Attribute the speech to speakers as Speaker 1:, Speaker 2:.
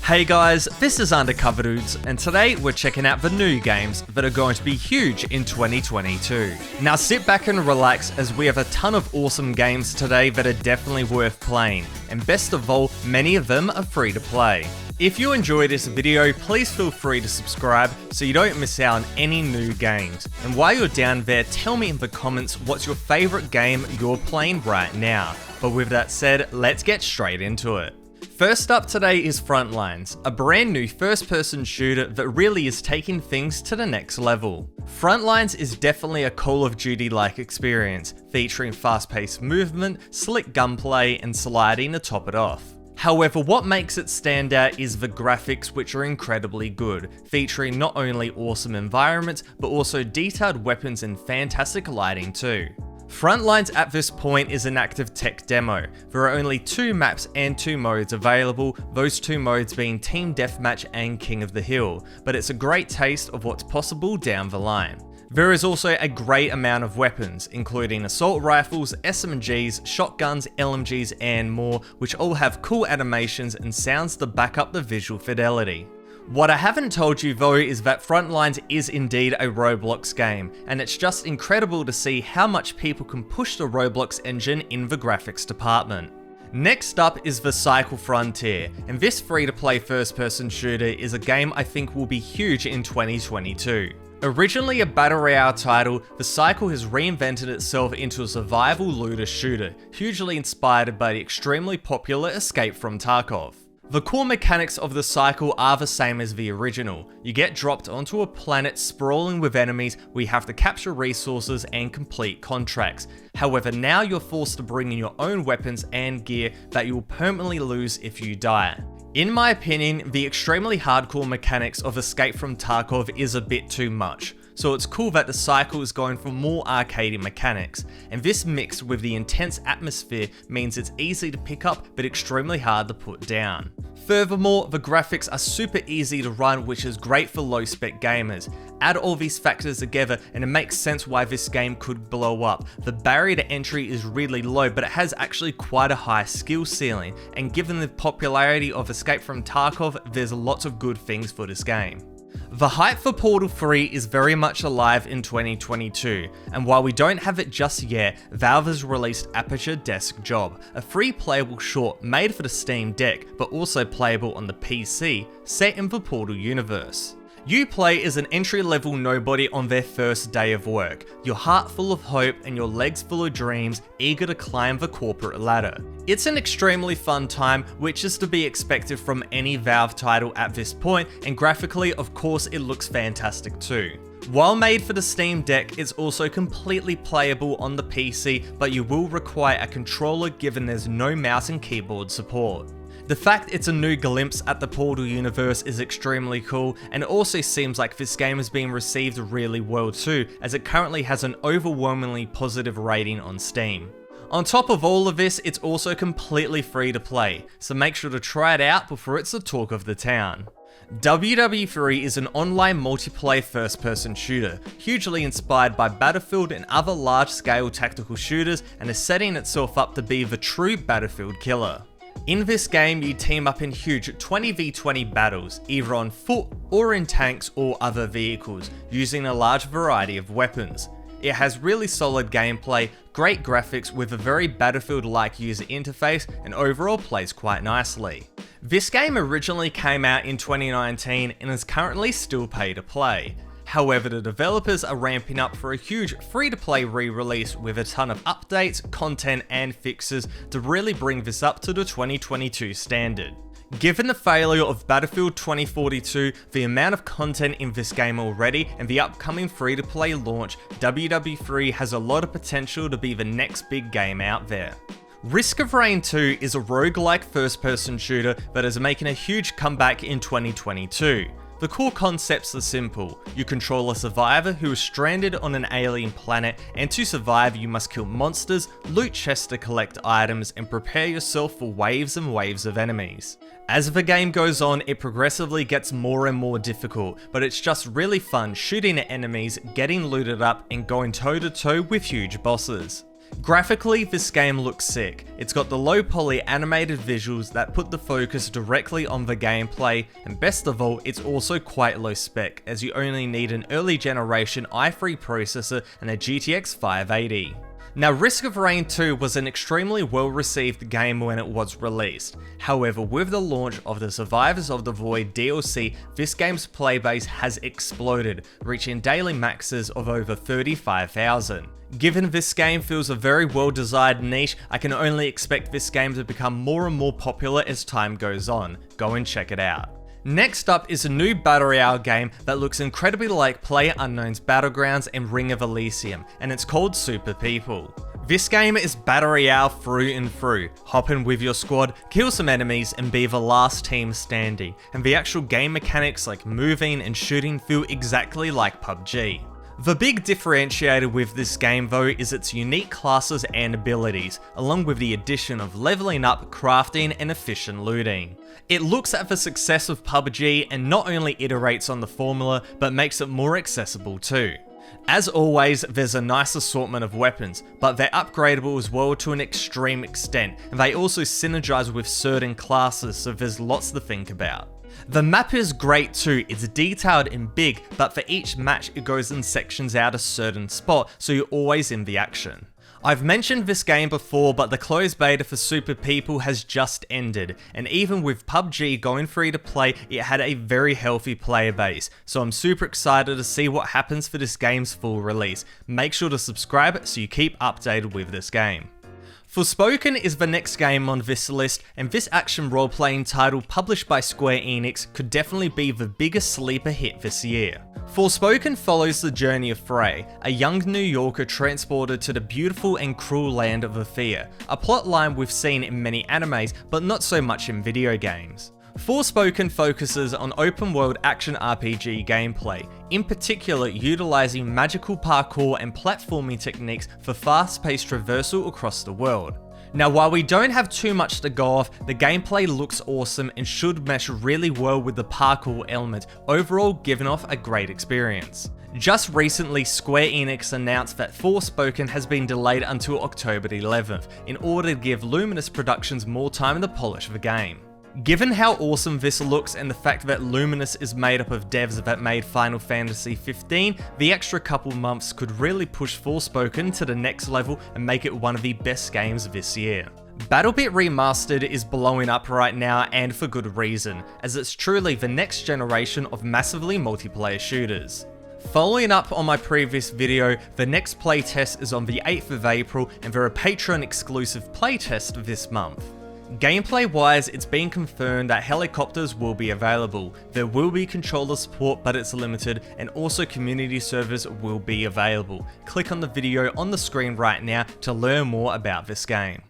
Speaker 1: Hey guys, this is Undercover Dudes, and today we're checking out the new games that are going to be huge in 2022. Now sit back and relax as we have a ton of awesome games today that are definitely worth playing, and best of all, many of them are free to play. If you enjoyed this video, please feel free to subscribe so you don't miss out on any new games. And while you're down there, tell me in the comments what's your favourite game you're playing right now. But with that said, let's get straight into it. First up today is Frontlines, a brand new first-person shooter that really is taking things to the next level. Frontlines is definitely a Call of Duty-like experience, featuring fast-paced movement, slick gunplay, and sliding to top it off. However, what makes it stand out is the graphics, which are incredibly good, featuring not only awesome environments, but also detailed weapons and fantastic lighting too. Frontlines at this point is an active tech demo. There are only 2 maps and 2 modes available, those 2 modes being Team Deathmatch and King of the Hill, but it's a great taste of what's possible down the line. There is also a great amount of weapons, including assault rifles, SMGs, shotguns, LMGs and more, which all have cool animations and sounds to back up the visual fidelity. What I haven't told you though is that Frontlines is indeed a Roblox game, and it's just incredible to see how much people can push the Roblox engine in the graphics department. Next up is The Cycle Frontier, and this free-to-play first-person shooter is a game I think will be huge in 2022. Originally a battle royale title, The Cycle has reinvented itself into a survival looter shooter, hugely inspired by the extremely popular Escape from Tarkov. The core mechanics of The Cycle are the same as the original. You get dropped onto a planet sprawling with enemies where you have to capture resources and complete contracts. However, now you're forced to bring in your own weapons and gear that you will permanently lose if you die. In my opinion, the extremely hardcore mechanics of Escape from Tarkov is a bit too much. So it's cool that The Cycle is going for more arcadey mechanics, and this mixed with the intense atmosphere means it's easy to pick up but extremely hard to put down. Furthermore, the graphics are super easy to run, which is great for low spec gamers. Add all these factors together and it makes sense why this game could blow up. The barrier to entry is really low, but it has actually quite a high skill ceiling, and given the popularity of Escape from Tarkov, there's lots of good things for this game. The hype for Portal 3 is very much alive in 2022, and while we don't have it just yet, Valve has released Aperture Desk Job, a free playable short made for the Steam Deck, but also playable on the PC, set in the Portal universe. You play as an entry-level nobody on their first day of work, your heart full of hope and your legs full of dreams, eager to climb the corporate ladder. It's an extremely fun time, which is to be expected from any Valve title at this point, and graphically, of course, it looks fantastic too. While made for the Steam Deck, it's also completely playable on the PC, but you will require a controller given there's no mouse and keyboard support. The fact it's a new glimpse at the Portal universe is extremely cool, and it also seems like this game is being received really well too, as it currently has an overwhelmingly positive rating on Steam. On top of all of this, it's also completely free to play, so make sure to try it out before it's the talk of the town. WW3 is an online multiplayer first-person shooter, hugely inspired by Battlefield and other large-scale tactical shooters, and is setting itself up to be the true Battlefield killer. In this game, you team up in huge 20v20 battles, either on foot or in tanks or other vehicles, using a large variety of weapons. It has really solid gameplay, great graphics with a very Battlefield-like user interface, and overall plays quite nicely. This game originally came out in 2019 and is currently still pay to play. However, the developers are ramping up for a huge free-to-play re-release with a ton of updates, content, and fixes to really bring this up to the 2022 standard. Given the failure of Battlefield 2042, the amount of content in this game already, and the upcoming free-to-play launch, WW3 has a lot of potential to be the next big game out there. Risk of Rain 2 is a roguelike first-person shooter that is making a huge comeback in 2022. The core concepts are simple. You control a survivor who is stranded on an alien planet, and to survive you must kill monsters, loot chests to collect items, and prepare yourself for waves and waves of enemies. As the game goes on, it progressively gets more and more difficult, but it's just really fun shooting at enemies, getting looted up, and going toe to toe with huge bosses. Graphically, this game looks sick. It's got the low poly animated visuals that put the focus directly on the gameplay, and best of all, it's also quite low spec, as you only need an early generation i3 processor and a GTX 580. Now, Risk of Rain 2 was an extremely well received game when it was released. However, with the launch of the Survivors of the Void DLC, this game's playbase has exploded, reaching daily maxes of over 35,000. Given this game feels a very well designed niche, I can only expect this game to become more and more popular as time goes on. Go and check it out. Next up is a new Battle Royale game that looks incredibly like PlayerUnknown's Battlegrounds and Ring of Elysium, and it's called Super People. This game is Battle Royale through and through. Hop in with your squad, kill some enemies, and be the last team standing, and the actual game mechanics like moving and shooting feel exactly like PUBG. The big differentiator with this game though is its unique classes and abilities, along with the addition of leveling up, crafting, and efficient looting. It looks at the success of PUBG and not only iterates on the formula, but makes it more accessible too. As always, there's a nice assortment of weapons, but they're upgradable as well to an extreme extent, and they also synergize with certain classes, so there's lots to think about. The map is great too, it's detailed and big, but for each match it goes in sections out a certain spot, so you're always in the action. I've mentioned this game before, but the closed beta for Super People has just ended, and even with PUBG going free to play, it had a very healthy player base, so I'm super excited to see what happens for this game's full release. Make sure to subscribe so you keep updated with this game. Forspoken is the next game on this list, and this action role-playing title published by Square Enix could definitely be the biggest sleeper hit this year. Forspoken follows the journey of Frey, a young New Yorker transported to the beautiful and cruel land of Athea, a plotline we've seen in many animes, but not so much in video games. Forspoken focuses on open-world action RPG gameplay, in particular utilizing magical parkour and platforming techniques for fast-paced traversal across the world. Now, while we don't have too much to go off, the gameplay looks awesome and should mesh really well with the parkour element, overall giving off a great experience. Just recently, Square Enix announced that Forspoken has been delayed until October 11th, in order to give Luminous Productions more time to polish the game. Given how awesome this looks and the fact that Luminous is made up of devs that made Final Fantasy 15, the extra couple months could really push Forspoken to the next level and make it one of the best games this year. Battlebit Remastered is blowing up right now, and for good reason, as it's truly the next generation of massively multiplayer shooters. Following up on my previous video, the next playtest is on the 8th of April, and there are Patreon exclusive playtests this month. Gameplay wise, it's been confirmed that helicopters will be available, there will be controller support but it's limited, and also community servers will be available. Click on the video on the screen right now to learn more about this game.